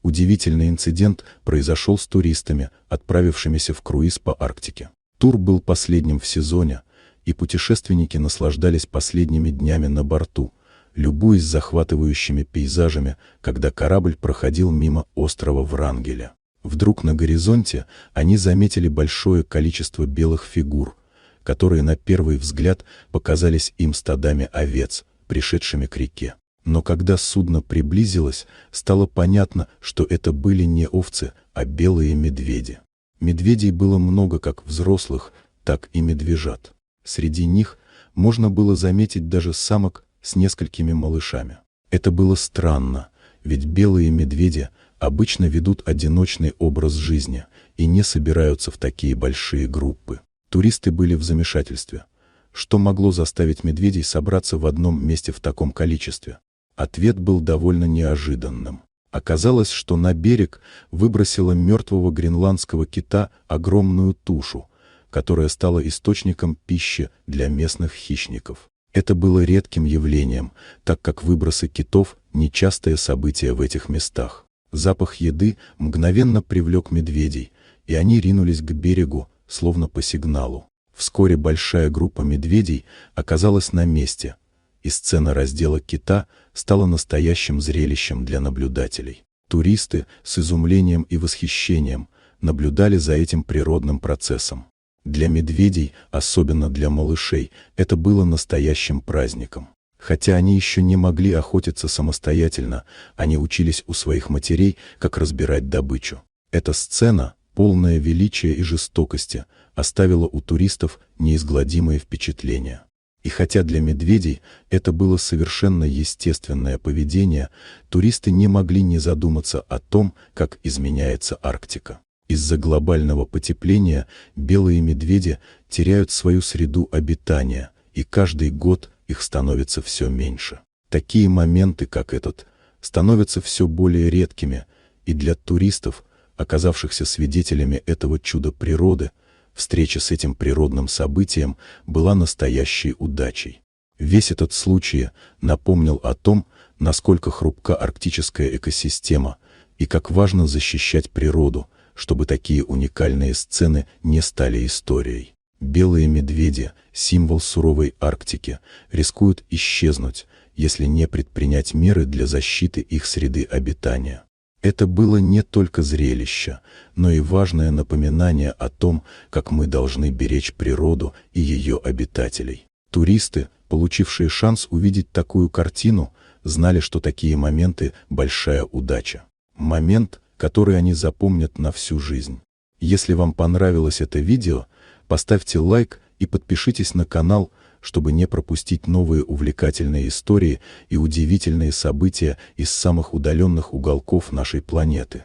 Удивительный инцидент произошел с туристами, отправившимися в круиз по Арктике. Тур был последним в сезоне, и путешественники наслаждались последними днями на борту, любуясь захватывающими пейзажами, когда корабль проходил мимо острова Врангеля. Вдруг на горизонте они заметили большое количество белых фигур, которые на первый взгляд показались им стадами овец, пришедшими к реке. Но когда судно приблизилось, стало понятно, что это были не овцы, а белые медведи. Медведей было много как взрослых, так и медвежат. Среди них можно было заметить даже самок с несколькими малышами. Это было странно, ведь белые медведи обычно ведут одиночный образ жизни и не собираются в такие большие группы. Туристы были в замешательстве. Что могло заставить медведей собраться в одном месте в таком количестве? Ответ был довольно неожиданным. Оказалось, что на берег выбросило мертвого гренландского кита огромную тушу, которая стала источником пищи для местных хищников. Это было редким явлением, так как выбросы китов – нечастое событие в этих местах. Запах еды мгновенно привлек медведей, и они ринулись к берегу, словно по сигналу. Вскоре большая группа медведей оказалась на месте, и сцена раздела кита стала настоящим зрелищем для наблюдателей. Туристы с изумлением и восхищением наблюдали за этим природным процессом. Для медведей, особенно для малышей, это было настоящим праздником. Хотя они еще не могли охотиться самостоятельно, они учились у своих матерей, как разбирать добычу. Эта сцена, полная величия и жестокости, оставила у туристов неизгладимые впечатления. И хотя для медведей это было совершенно естественное поведение, туристы не могли не задуматься о том, как изменяется Арктика. Из-за глобального потепления белые медведи теряют свою среду обитания, и каждый год их становится все меньше. Такие моменты, как этот, становятся все более редкими, и для туристов, оказавшихся свидетелями этого чуда природы, встреча с этим природным событием была настоящей удачей. Весь этот случай напомнил о том, насколько хрупка арктическая экосистема и как важно защищать природу, чтобы такие уникальные сцены не стали историей. Белые медведи, символ суровой Арктики, рискуют исчезнуть, если не предпринять меры для защиты их среды обитания. Это было не только зрелище, но и важное напоминание о том, как мы должны беречь природу и ее обитателей. Туристы, получившие шанс увидеть такую картину, знали, что такие моменты – большая удача. Момент, который они запомнят на всю жизнь. Если вам понравилось это видео, поставьте лайк и подпишитесь на канал, чтобы не пропустить новые увлекательные истории и удивительные события из самых удаленных уголков нашей планеты.